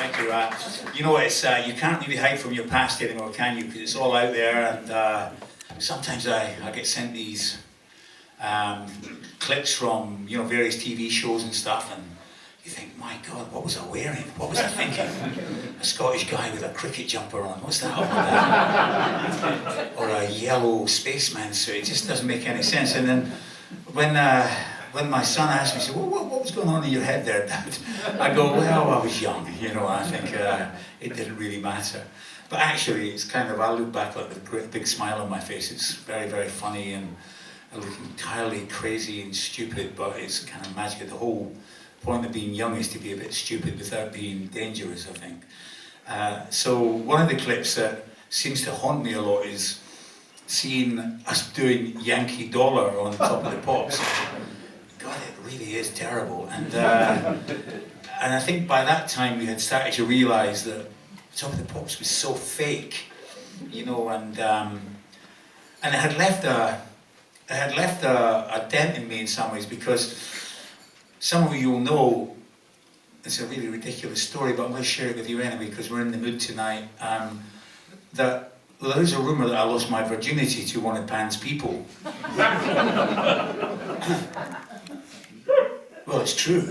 Thank you. You know, it's you can't really hide from your past anymore, can you? Because it's all out there, and sometimes I get sent these clips from various TV shows and stuff, and you think, my God, what was I wearing? What was I thinking? A Scottish guy with a cricket jumper on, what's that all about? Or a yellow spaceman suit, it just doesn't make any sense. And then when my son asked me, he said, well, what was going on in your head there, Dad? I go, well, I was young, I think it didn't really matter. But actually, it's kind of, I look back with a great big smile on my face. It's very, very funny, and I look entirely crazy and stupid, but it's kind of magic. The whole point of being young is to be a bit stupid without being dangerous, I think. So one of the clips that seems to haunt me a lot is seeing us doing Yankee Dollar on Top of the Pops. God, it really is terrible. And I think by that time we had started to realise that Top of the Pops was so fake, and it had left a dent in me in some ways, because some of you will know it's a really ridiculous story, but I'm going to share it with you anyway because we're in the mood tonight. That there is a rumour that I lost my virginity to one of Pan's people. Well, it's true.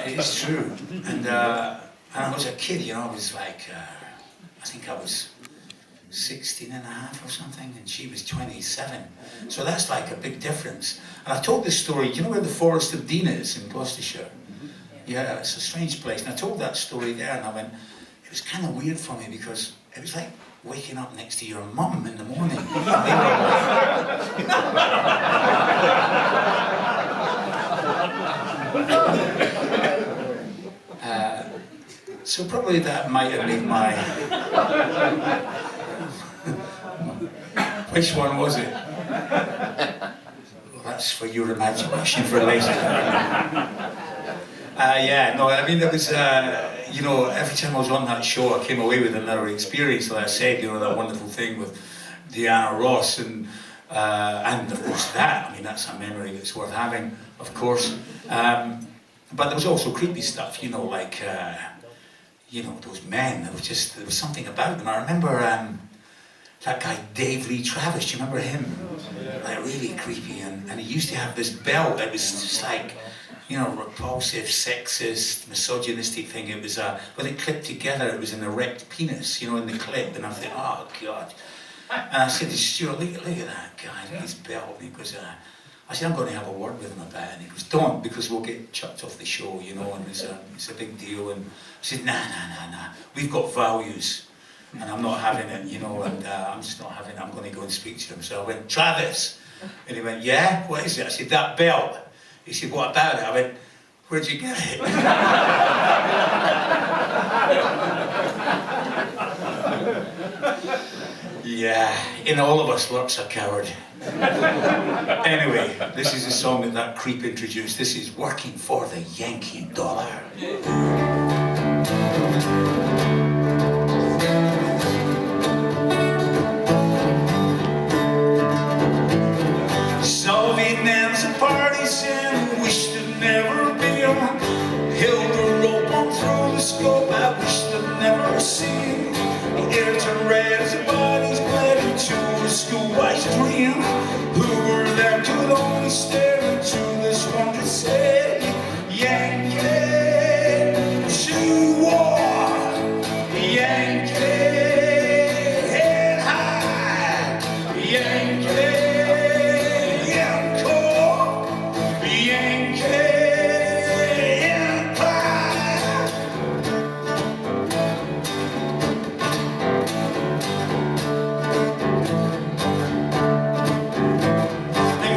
It is true. And I was a kid, I was like, I think I was 16 and a half or something, and she was 27. So that's like a big difference. And I told this story, do you know where the Forest of Dean is in Gloucestershire? Yeah, it's a strange place. And I told that story there, and I went, it was kind of weird for me because it was like waking up next to your mum in the morning. So probably that might have been my... Which one was it? Well, that's for your imagination for later. Yeah, no, I mean, there was, every time I was on that show, I came away with another experience, like I said, that wonderful thing with Diana Ross, and of course that, I mean, that's a memory that's worth having, of course. But there was also creepy stuff, like, those men, there was something about them. I remember that guy Dave Lee Travis, do you remember him? Like, really creepy, and he used to have this belt that was just like, repulsive, sexist, misogynistic thing. It was, when it clipped together, it was an erect penis, in the clip, and I thought, oh God. And I said to Stuart, look at that guy, look at his belt, and he goes, I said, I'm going to have a word with him about it, and he goes, don't, because we'll get chucked off the show, and it's a big deal. And I said, nah, we've got values, and I'm not having it, and I'm just not having it, I'm going to go and speak to him. So I went, Travis, and he went, yeah, what is it? I said, that belt. He said, what about it? I went, where'd you get it? Yeah, in all of us lurks a coward. Anyway, this is a song that creep introduced. This is Working for the Yankee Dollar. Saw Vietnam's a partisan, wished it'd never been. Held a rope on through the scope, I wished I'd never seen. The air turned red as the bodies bled into a schoolboy's dream. Who were there could only stare into this one that said, Yankee to war, Yankee head high, Yankee.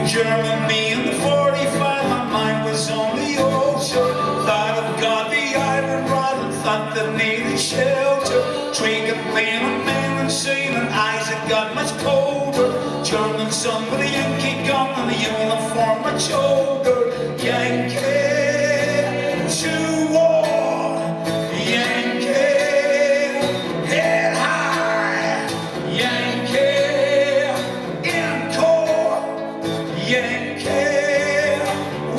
Germany in the 45, my mind was on the ocean. Thought of God, the iron rod, and thought the needed shelter. Trigger playing a man insane, and eyes that got much colder. German son with a Yankee gun and a uniform much older. Yankee to war, Yankee head high, Yankee in court. Yankee,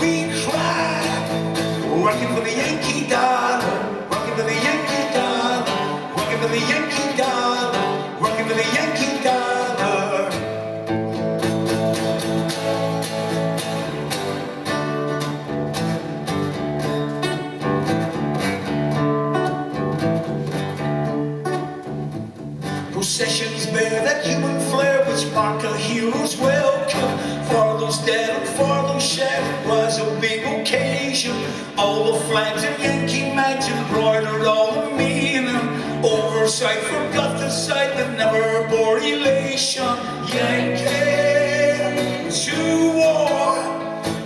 we cry Working for the Yankee dollar, working for the Yankee dollar, working for the Yankee dollar, working for the Yankee dollar. Processions bear that human flair which mark a hero's welcome. For those dead and for those shed it was a big occasion. All the flags and Yankee mags embroidered all the meaning. Oversight forgot the sight that never bore elation. Yankee to war,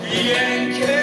Yankee